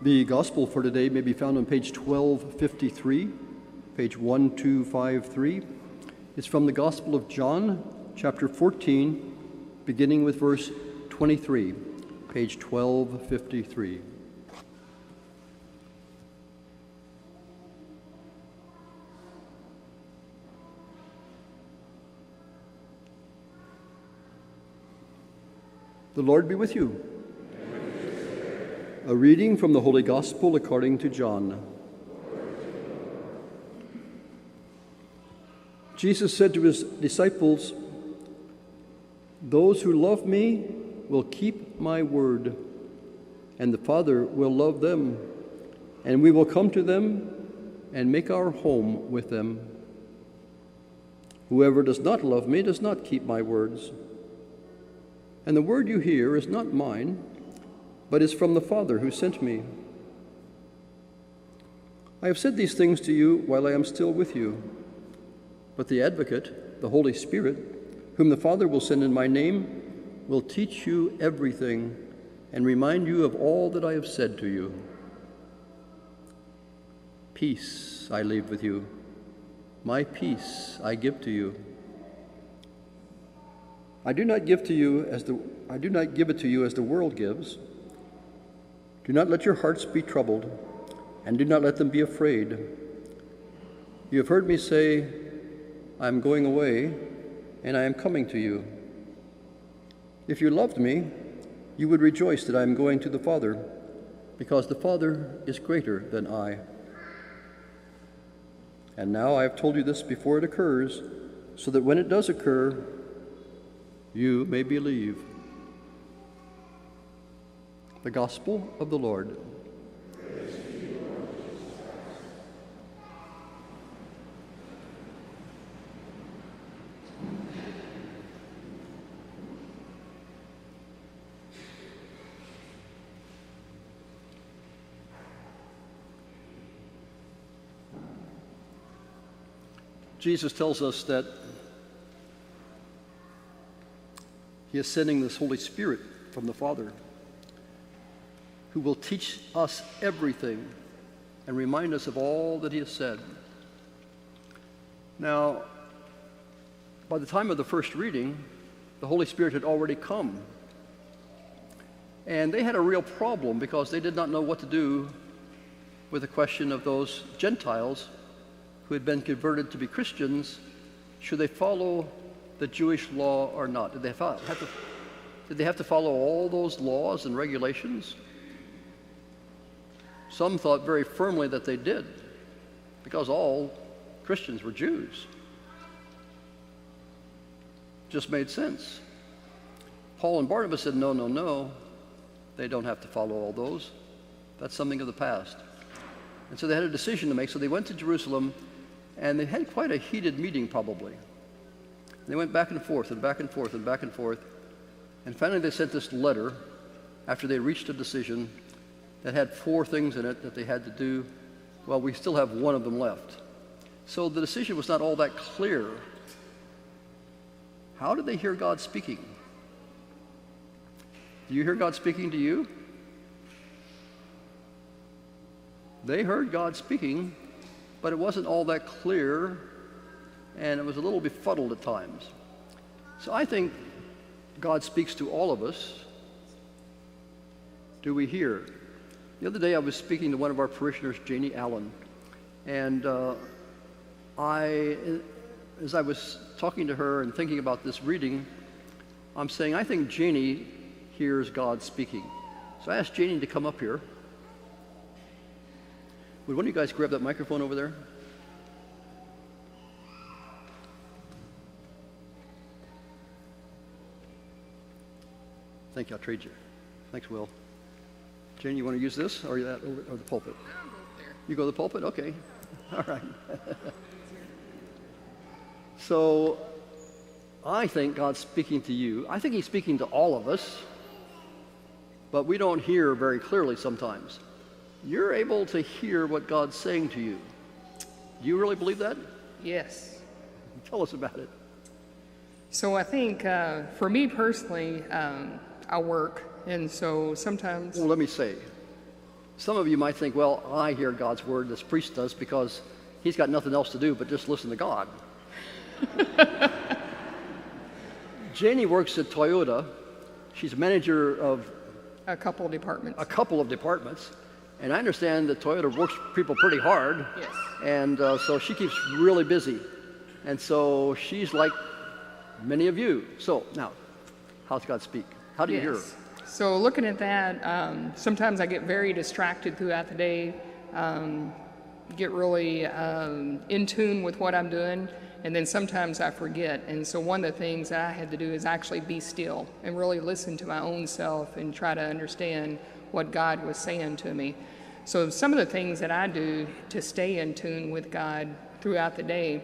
The gospel for today may be found on page 1253, page 1253. It's from the Gospel of John, chapter 14, beginning with verse 23, page 1253. The Lord be with you. A reading from the Holy Gospel according to John. Jesus said to his disciples, "Those who love me will keep my word, and the Father will love them, and we will come to them and make our home with them. Whoever does not love me does not keep my words. And the word you hear is not mine, but is from the Father who sent me. I have said these things to you while I am still with you. But the Advocate, the Holy Spirit, whom the Father will send in my name, will teach you everything and remind you of all that I have said to you. Peace I leave with you. My peace I give to you. I do not give it to you as the world gives. Do not let your hearts be troubled, and do not let them be afraid. You have heard me say, I am going away, and I am coming to you. If you loved me, you would rejoice that I am going to the Father, because the Father is greater than I. And now I have told you this before it occurs, so that when it does occur, you may believe." The Gospel of the Lord. Jesus tells us that He is sending this Holy Spirit from the Father, who will teach us everything and remind us of all that He has said. Now, by the time of the first reading, the Holy Spirit had already come. And they had a real problem because they did not know what to do with the question of those Gentiles who had been converted to be Christians. Should they follow the Jewish law or not? Did they have to follow all those laws and regulations? Some thought very firmly that they did, because all Christians were Jews. Just made sense. Paul and Barnabas said, no, they don't have to follow all those. That's something of the past. And so they had a decision to make, so they went to Jerusalem, and they had quite a heated meeting probably. They went back and forth and back and forth and back and forth, and finally they sent this letter after they reached a decision that had 4 things in it that they had to do. Well, we still have one of them left. So the decision was not all that clear. How did they hear God speaking? Do you hear God speaking to you? They heard God speaking, but it wasn't all that clear, and it was a little befuddled at times. So I think God speaks to all of us. Do we hear? The other day I was speaking to one of our parishioners, Janie Allen, and as I was talking to her and thinking about this reading, I'm saying I think Janie hears God speaking. So I asked Janie to come up here. Would one of you guys grab that microphone over there? Thank you. I'll trade you. Thanks, Will. Jane, you want to use this or that or the pulpit? I'll go there. You go to the pulpit? Okay. All right. So I think God's speaking to you. I think He's speaking to all of us, but we don't hear very clearly sometimes. You're able to hear what God's saying to you. Do you really believe that? Yes. Tell us about it. So I think for me personally, I work, and so sometimes... Well, let me say, Some of you might think, well, I hear God's word, this priest does, because he's got nothing else to do but just listen to God. Janie works at Toyota. She's a manager of A couple of departments. a couple of departments. And I understand that Toyota works people pretty hard. Yes. And so she keeps really busy. And so she's like many of you. So now, how does God speak? How do you hear her? So looking at that, sometimes I get very distracted throughout the day, get really in tune with what I'm doing, and then sometimes I forget. And so one of the things that I had to do is actually be still and really listen to my own self and try to understand what God was saying to me. So some of the things that I do to stay in tune with God throughout the day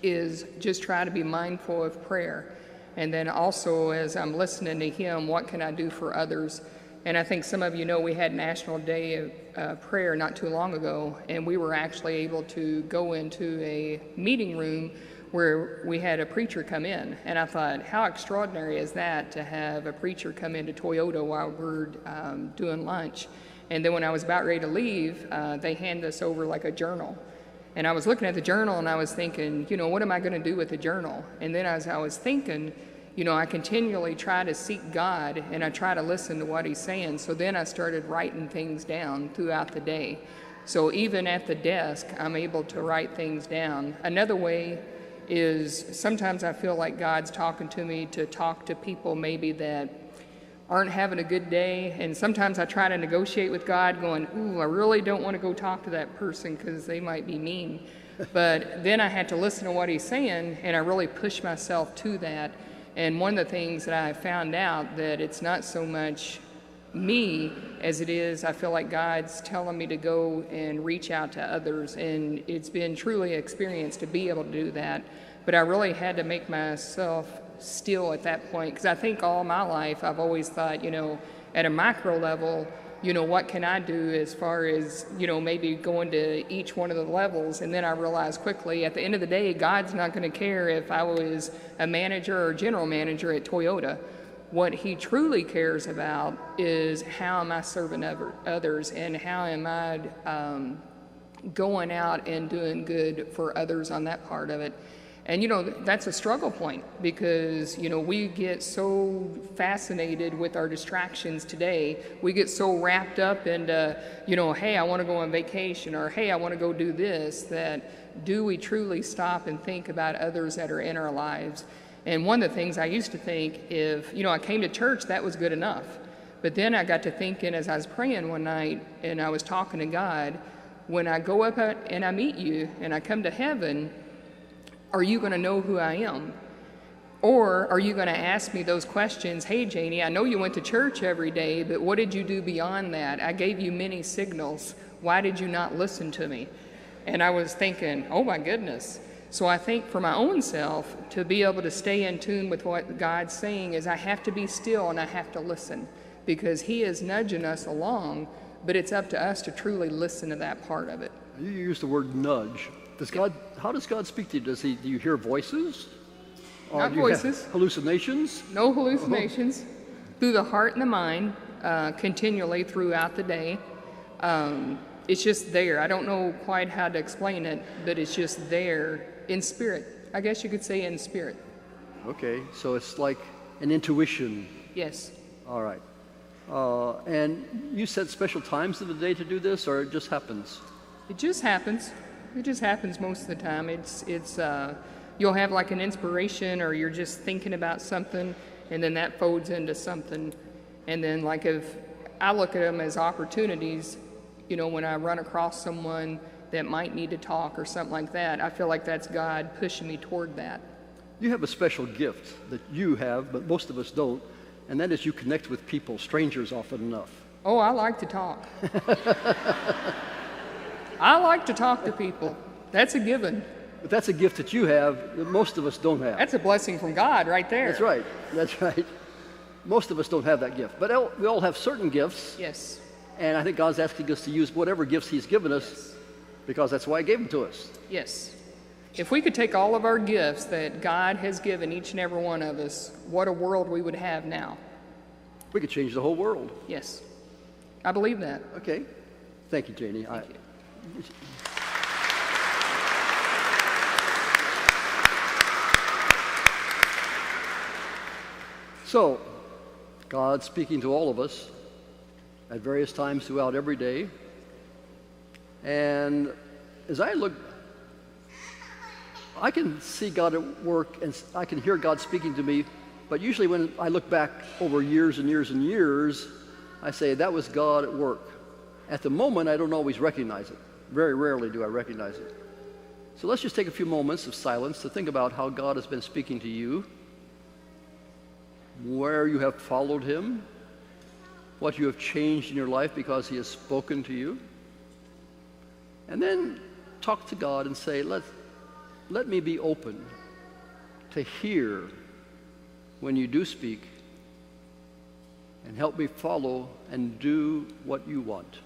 is just try to be mindful of prayer. And then also, as I'm listening to him, what can I do for others? And I think some of you know we had National Day of Prayer not too long ago, and we were actually able to go into a meeting room where we had a preacher come in. And I thought, how extraordinary is that to have a preacher come into Toyota while we're doing lunch? And then when I was about ready to leave, they handed us over like a journal. And I was looking at the journal and I was thinking, you know, what am I going to do with the journal? And then as I was thinking, you know, I continually try to seek God and I try to listen to what he's saying. So then I started writing things down throughout the day. So even at the desk, I'm able to write things down. Another way is sometimes I feel like God's talking to me to talk to people maybe that aren't having a good day, and sometimes I try to negotiate with God going, ooh, I really don't want to go talk to that person because they might be mean. But then I had to listen to what he's saying, and I really push myself to that. And one of the things that I found out that it's not so much me as it is, I feel like God's telling me to go and reach out to others, and it's been truly an experience to be able to do that. But I really had to make myself still at that point, because I think all my life I've always thought, you know, at a macro level, you know, what can I do as far as, you know, maybe going to each one of the levels. And then I realized quickly at the end of the day, God's not going to care if I was a manager or general manager at Toyota. What he truly cares about is how am I serving others, and how am I going out and doing good for others on that part of it. And, you know, that's a struggle point because, you know, we get so fascinated with our distractions today. We get so wrapped up into, you know, hey, I want to go on vacation, or hey, I want to go do this, that do we truly stop and think about others that are in our lives? And one of the things I used to think, if, you know, I came to church, that was good enough. But then I got to thinking as I was praying one night and I was talking to God, when I go up and I meet you and I come to heaven, are you going to know who I am? Or are you going to ask me those questions? Hey, Janie, I know you went to church every day, but what did you do beyond that? I gave you many signals. Why did you not listen to me? And I was thinking, oh my goodness. So I think for my own self, to be able to stay in tune with what God's saying is I have to be still and I have to listen, because he is nudging us along, but it's up to us to truly listen to that part of it. You used the word nudge. How does God speak to you? Do you hear voices? Or Not do you have voices. Hallucinations? No hallucinations. Through the heart and the mind, continually throughout the day. It's just there. I don't know quite how to explain it, but it's just there in spirit. I guess you could say in spirit. Okay, so it's like an intuition. Yes. All right. And you set special times of the day to do this, or it just happens? It just happens. It just happens most of the time. It's you'll have like an inspiration, or you're just thinking about something, and then that folds into something. And then like if I look at them as opportunities, you know, when I run across someone that might need to talk or something like that, I feel like that's God pushing me toward that. You have a special gift that you have, but most of us don't, and that is you connect with people, strangers often enough. Oh, I like to talk. I like to talk to people. That's a given. But that's a gift that you have that most of us don't have. That's a blessing from God right there. That's right. That's right. Most of us don't have that gift. But we all have certain gifts. Yes. And I think God's asking us to use whatever gifts he's given us, because that's why he gave them to us. Yes. If we could take all of our gifts that God has given each and every one of us, what a world we would have now. We could change the whole world. Yes. I believe that. Okay. Thank you, Janie. Thank you. So, God's speaking to all of us at various times throughout every day. And as I look, I can see God at work and I can hear God speaking to me, but usually when I look back over years and years and years, I say that was God at work. At the moment, I don't always recognize it. Very rarely do I recognize it. So let's just take a few moments of silence to think about how God has been speaking to you, where you have followed him, what you have changed in your life because he has spoken to you. And then talk to God and say, let me be open to hear when you do speak, and help me follow and do what you want.